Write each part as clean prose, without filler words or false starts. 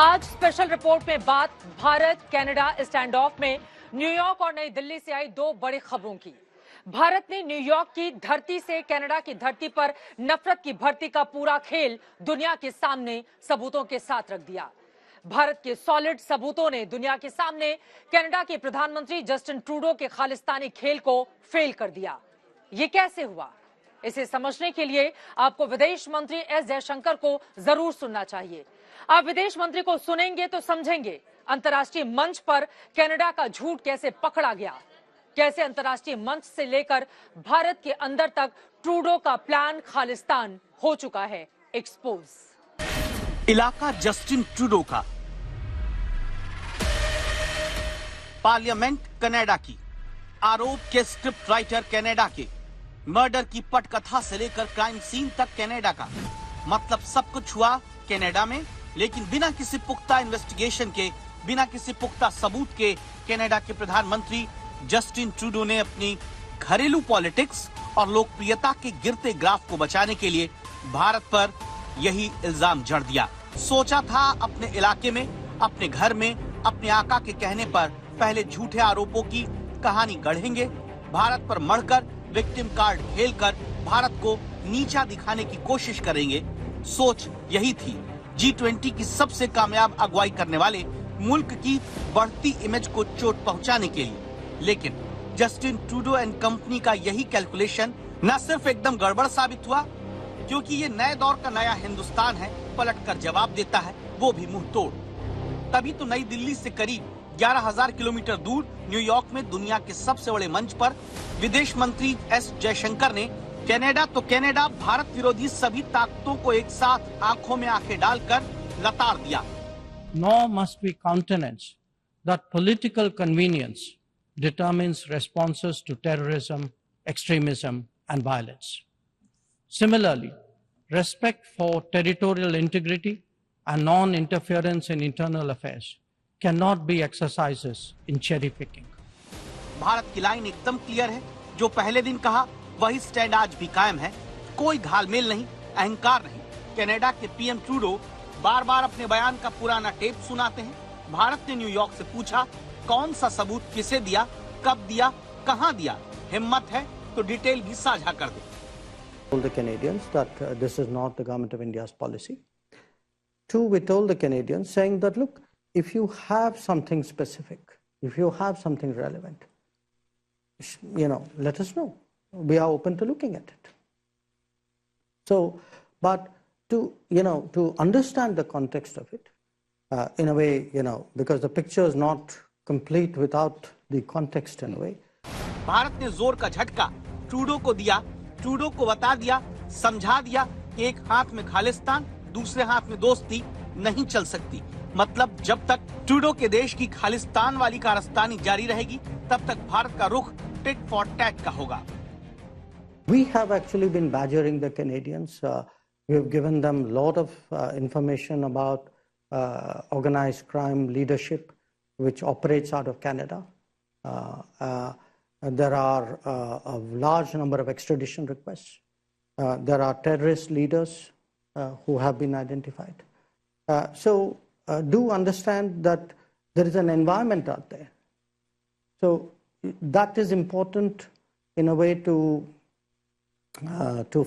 आज special report में बात भारत कनाडा स्टैंड ऑफ में न्यूयॉर्क और नई दिल्ली से आई दो बड़ी खबरों की। भारत ने न्यूयॉर्क की धरती से कनाडा की धरती पर नफरत की भर्ती का पूरा खेल दुनिया के सामने सबूतों के साथ रख दिया। भारत के सॉलिड सबूतों ने दुनिया के सामने कनाडा के प्रधानमंत्री जस्टिन ट्रूडो के खालिस्तानी खेल को फेल कर दिया। ये कैसे हुआ? इसे समझने के लिए आपको विदेश मंत्री एस जयशंकर को जरूर सुनना चाहिए। आप विदेश मंत्री को सुनेंगे तो समझेंगे अंतर्राष्ट्रीय मंच पर कनाडा का झूठ कैसे पकड़ा गया, कैसे अंतर्राष्ट्रीय मंच से लेकर भारत के अंदर तक ट्रूडो का प्लान खालिस्तान हो चुका है एक्सपोज। इलाका जस्टिन ट्रूडो का, पार्लियामेंट कनाडा की, आरोप के स्क्रिप्ट राइटर कनाडा के, मर्डर की पटकथा से लेकर क्राइम सीन तक कनाडा का। मतलब सब कुछ हुआ कनाडा में, लेकिन बिना किसी पुख्ता इन्वेस्टिगेशन के, बिना किसी पुख्ता सबूत के कनाडा के प्रधानमंत्री जस्टिन ट्रूडो ने अपनी घरेलू पॉलिटिक्स और लोकप्रियता के गिरते ग्राफ को बचाने के लिए भारत पर यही इल्जाम जड़ दिया। सोचा था अपने इलाके में, अपने घर में, अपने आका के कहने पर पहले झूठे आरोपों की कहानी गढ़ेंगे, भारत पर मढ़कर विक्टिम कार्ड खेलकर भारत को नीचा दिखाने की कोशिश करेंगे। सोच यही थी G20 की सबसे कामयाब अगुवाई करने वाले मुल्क की बढ़ती इमेज को चोट पहुंचाने के लिए। लेकिन जस्टिन ट्रूडो एंड कंपनी का यही कैलकुलेशन न सिर्फ एकदम गड़बड़ साबित हुआ, क्योंकि ये नए दौर का नया हिंदुस्तान है, पलटकर जवाब देता है, वो भी मुंह तोड़। तभी तो नई दिल्ली से करीब 11,000 किलोमीटर दूर न्यूयॉर्क में दुनिया के सबसे बड़े मंच पर विदेश मंत्री एस जयशंकर ने कनाडा तो कनाडा, भारत विरोधी सभी ताकतों को एक साथ आंखों में आंखें डालकर लताड़ दिया। Nor must we countenance that political convenience determines responses to terrorism, extremism, and violence. Similarly, respect for territorial integrity and non-interference in internal affairs cannot be exercises in cherry picking. Bharat की लाइन एकदम clear है, जो पहले दिन कहा वही stand आज भी कायम है। कोई घालमेल नहीं, अहंकार नहीं। कनाडा के पीएम ट्रूडो बार बार अपने बयान का पुराना टेप सुनाते हैं। भारत ने न्यूयॉर्क से पूछा कौन सा सबूत किसे दिया, कब दिया, कहां दिया। हिम्मत है तो डिटेल भी साझा कर दे। Told the Canadians that this is not the government of India's policy. Two, we told the Canadians saying that look, if you have something specific, if you have something relevant, let us know. We are open to looking at it. So, but to understand the context of it, in a way, because the picture is not complete without the context in a way. Bharat ने जोर का झटका Trudeau को दिया, Trudeau को बता दिया, समझा दिया कि एक हाथ में खालिस्तान, दूसरे हाथ में दोस्ती नहीं चल सकती। मतलब जब तक ट्रूडो के देश की खालिस्तान वाली कारस्तानी जारी रहेगी, तब तक भारत का रुख टिट फॉर टैट का होगा। We have actually been badgering the Canadians. We have given them a lot of information about organized crime leadership, which operates out of Canada. There are a large number of extradition requests. There are terrorist leaders who have been identified. So do understand that there is an environment out there. So that is important in a way to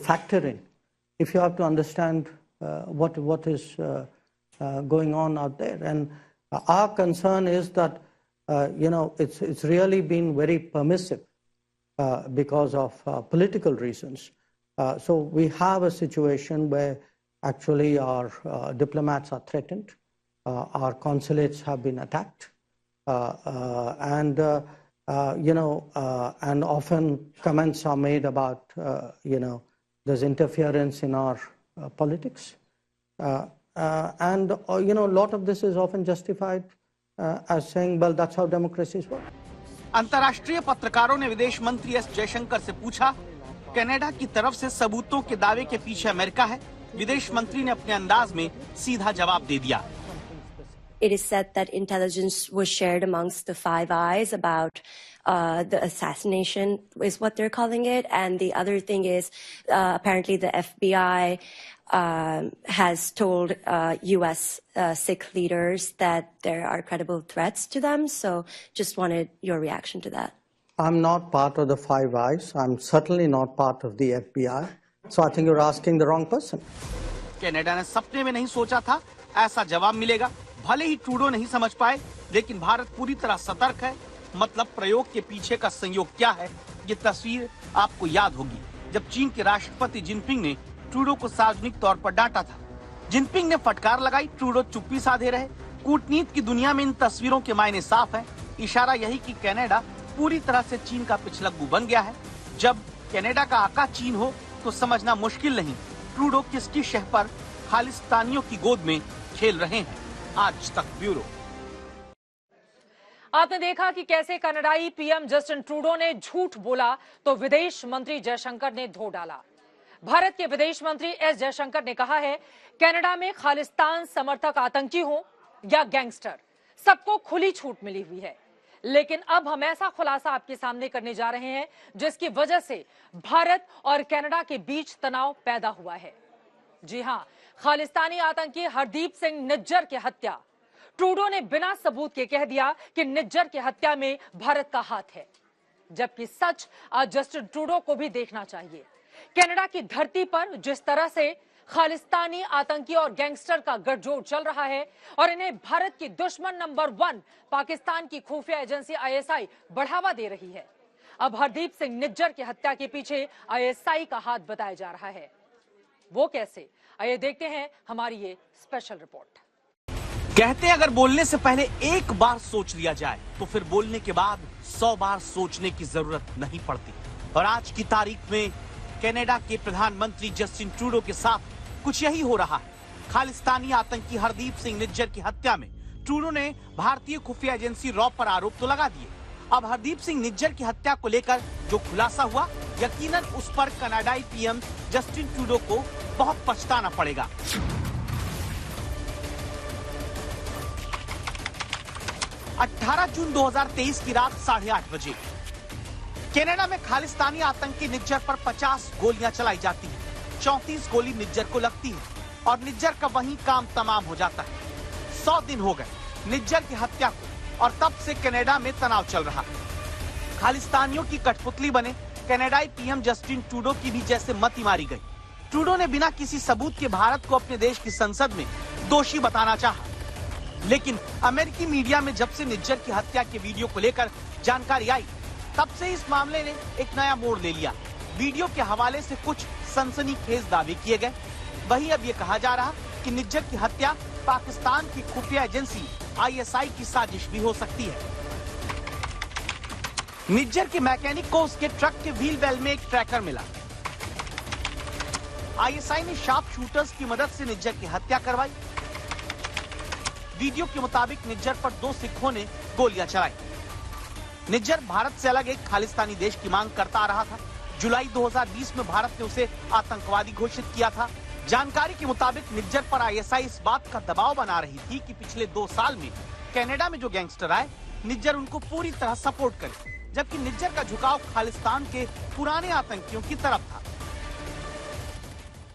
factor in, if you have to understand what is going on out there. And our concern is that it's really been very permissive because of political reasons. So we have a situation where actually our diplomats are threatened, our consulates have been attacked, and often comments are made about, there's interference in our politics. And a lot of this is often justified as saying, well, that's how democracies work. अंतर्राष्ट्रीय पत्रकारों ने विदेश मंत्री S Jaishankar से पूछा, Canada की तरफ से सबूतों के दावे के पीछे अमेरिका है। विदेश मंत्री ने अपने अंदाज में सीधा जवाब दे दिया। It is said that intelligence was shared amongst the Five Eyes about the assassination, is what they're calling it. And the other thing is apparently the FBI has told U.S. Sikh leaders that there are credible threats to them. So just wanted your reaction to that. I'm not part of the Five Eyes. I'm certainly not part of the FBI. So I think you're asking the wrong person. Canada ने सपने में नहीं सोचा था ऐसा जवाब मिलेगा। भले ही ट्रूडो नहीं समझ पाए, लेकिन भारत पूरी तरह सतर्क है। मतलब प्रयोग के पीछे का संयोग क्या है, ये तस्वीर आपको याद होगी जब चीन के राष्ट्रपति जिनपिंग ने ट्रूडो को सार्वजनिक तौर पर डांटा था। जिनपिंग ने फटकार लगाई, ट्रूडो चुप्पी साधे रहे। कूटनीति की दुनिया में इन तस्वीरों के मायने साफ है। इशारा यही कि कनाडा पूरी तरह से चीन का पिछलग्गू बन गया है। जब कनाडा का आका चीन हो तो समझना मुश्किल नहीं ट्रूडो किसकी शह पर खालिस्तानियों की गोद में खेल रहे हैं। आज तक ब्यूरो। आपने देखा कि कैसे कनाडाई पीएम जस्टिन ट्रूडो ने झूठ बोला तो विदेश मंत्री जयशंकर ने धो डाला। भारत के विदेश मंत्री एस जयशंकर ने कहा है, कनाडा में खालिस्तान समर्थक आतंकी हो या गैंगस्टर, सबको खुली छूट मिली हुई है। लेकिन अब हम ऐसा खुलासा आपके सामने करने जा रहे हैं जिसकी वजह से भारत और कनाडा के बीच तनाव पैदा हुआ है। जी हां, खालिस्तानी आतंकी हरदीप सिंह निज्जर की हत्या। ट्रूडो ने बिना सबूत के कह दिया कि निज्जर की हत्या में भारत का हाथ है, जबकि सच आज जस्टिन ट्रूडो को भी देखना चाहिए। कनाडा की धरती पर जिस तरह से खालिस्तानी आतंकी और गैंगस्टर का गठजोड़ चल रहा है और इन्हें भारत की दुश्मन नंबर 1 पाकिस्तान की खुफिया एजेंसी आईएसआई बढ़ावा दे रही है। अब हरदीप सिंह निज्जर की हत्या के पीछे आईएसआई का हाथ बताया जा रहा है। वो कैसे, आइए देखते हैं हमारी ये स्पेशल रिपोर्ट। कहते हैं अगर बोलने से पहले एक बार सोच लिया जाए तो फिर बोलने के बाद 100 बार सोचने की जरूरत नहीं पड़ती। और आज की तारीख में कनाडा के प्रधानमंत्री जस्टिन ट्रूडो के साथ कुछ यही हो रहा है। खालिस्तानी आतंकी हरदीप सिंह निज्जर की हत्या में ट्रूडो ने भारतीय खुफिया एजेंसी रॉ पर आरोप तो लगा दिए। अब हरदीप सिंह निज्जर की हत्या को लेकर जो खुलासा हुआ, यकीनन उस पर कनाडाई पीएम जस्टिन ट्रूडो को बहुत पछताना पड़ेगा। अठारह जून 2023 की रात 8:30 बजे कनाडा में खालिस्तानी आतंकी निज्जर पर 50 गोलियां चलाई जाती हैं। 34 गोली निज्जर को लगती है और निज्जर का वहीं काम तमाम हो जाता है। 100 दिन हो गए निज्जर की हत्या को और तब से कनाडा में तनाव चल रहा है। खालिस्तानियों की कठपुतली बने कनाडाई पीएम जस्टिन ट्रूडो की भी जैसे मति मारी गई। ट्रूडो ने बिना किसी सबूत के भारत को अपने देश की संसद में दोषी बताना चाहा, लेकिन अमेरिकी मीडिया में जब से निज्जर की हत्या के वीडियो को लेकर जानकारी आई, तब से इस मामले ने एक नया मोड़ ले लिया। वीडियो के हवाले से कुछ सनसनीखेज दावे किए गए। वहीं अब ये कहा जा रहा कि निज्जर की हत्या पाकिस्तान की खुफिया एजेंसी आईएसआई की साजिश भी हो सकती है। निज्जर के मैकेनिक को उसके ट्रक के व्हील बेल में एक ट्रैकर मिला। आईएसआई ने शार्प शूटर्स की मदद से निज्जर की हत्या करवाई। वीडियो के मुताबिक निज्जर पर 2 सिखों ने गोलियां चलाई। निज्जर भारत से अलग एक खालिस्तानी देश की मांग करता आ रहा था। जुलाई 2020 में भारत ने उसे आतंकवादी घोषित किया था। जानकारी के मुताबिक निज्जर पर आईएसआई इस बात का दबाव बना रही थी कि पिछले 2 साल में कनाडा में जो गैंगस्टर आए, निज्जर उनको पूरी तरह सपोर्ट करे, जबकि निज्जर का झुकाव खालिस्तान के पुराने आतंकियों की तरफ था।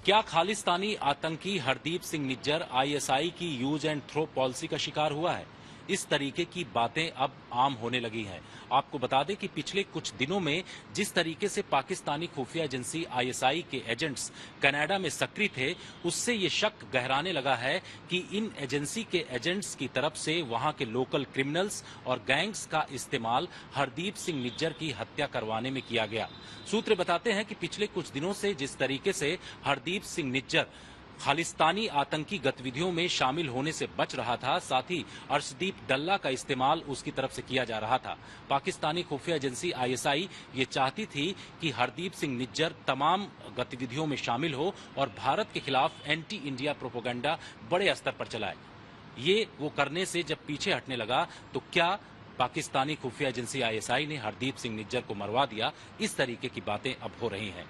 क्या खालिस्तानी आतंकी हरदीप सिंह निज्जर आईएसआई की यूज एंड थ्रो पॉलिसी का शिकार हुआ है? इस तरीके की बातें अब आम होने लगी हैं। आपको बता दें कि पिछले कुछ दिनों में जिस तरीके से पाकिस्तानी खुफिया एजेंसी आईएसआई के एजेंट्स कनाडा में सक्रिय थे, उससे ये शक गहराने लगा है कि इन एजेंसी के एजेंट्स की तरफ से वहां के लोकल क्रिमिनल्स और गैंग्स का इस्तेमाल हरदीप सिंह निज्जर की हत्या करवाने में किया गया। सूत्र बताते हैं कि पिछले कुछ दिनों से जिस तरीके से हरदीप सिंह निज्जर खालिस्तानी आतंकी गतिविधियों में शामिल होने से बच रहा था, साथ ही अर्शदीप डल्ला का इस्तेमाल उसकी तरफ से किया जा रहा था। पाकिस्तानी खुफिया एजेंसी आईएसआई ये चाहती थी कि हरदीप सिंह निज्जर तमाम गतिविधियों में शामिल हो और भारत के खिलाफ एंटी इंडिया प्रोपेगेंडा बड़े स्तर पर चलाए। ये वो करने से जब पीछे हटने लगा तो क्या पाकिस्तानी खुफिया एजेंसी आईएसआई ने हरदीप सिंह निज्जर को मरवा दिया? इस तरीके की बातें अब हो रही हैं।